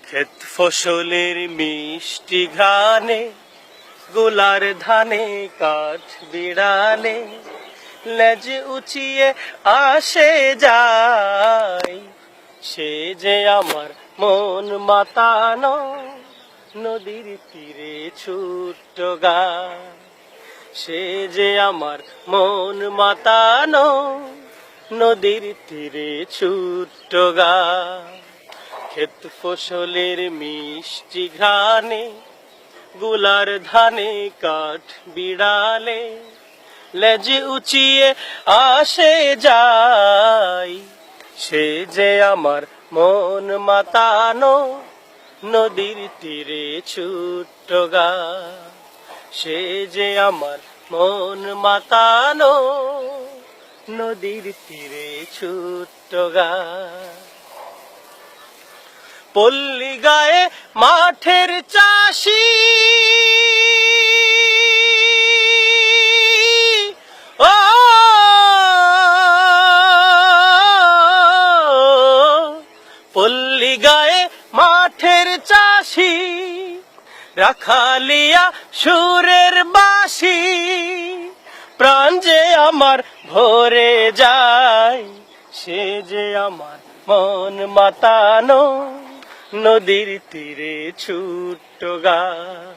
ক্ষেত ফসলের মিষ্টি ঘ্রাণে গোলার ধানে কাঠ বিড়ালে লেজ উঁচিয়ে আসে যায়। সে যে আমার মন মাতানো নদীর তীরে ছোট্ট গায়। সে যে আমার মন মাতানো নদীর তীরে ছোট্ট গায়। ক্ষেত ফসলের মিষ্টি ঘ্রাণে গোলার ধানে কাঠ বিড়ালে লেজ উঁচিয়ে আসে যায়। সে যে আমার মন মাতানো নদীর তীরে ছোট্ট গায়। সে যে আমার মন মাতানো নদীর তীরে ছোট্ট গায়। পল্লী গায়ে মাঠের চাষি ও পল্লী গায়ে মাঠের চাষি রাখালিয়া সুরের বাঁশি প্রাণ যে আমার ভরে যায়। সে যে আমার মন মাতানো নদীর তীরে ছোট্ট গায়।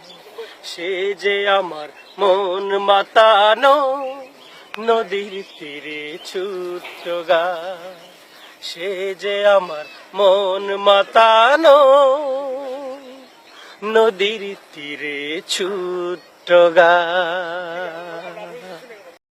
সে যে আমার মন মাতানো নদীর তীরে ছোট্ট গায়। সে যে আমার মন মাতানো নদীর তীরে ছোট্ট গায়।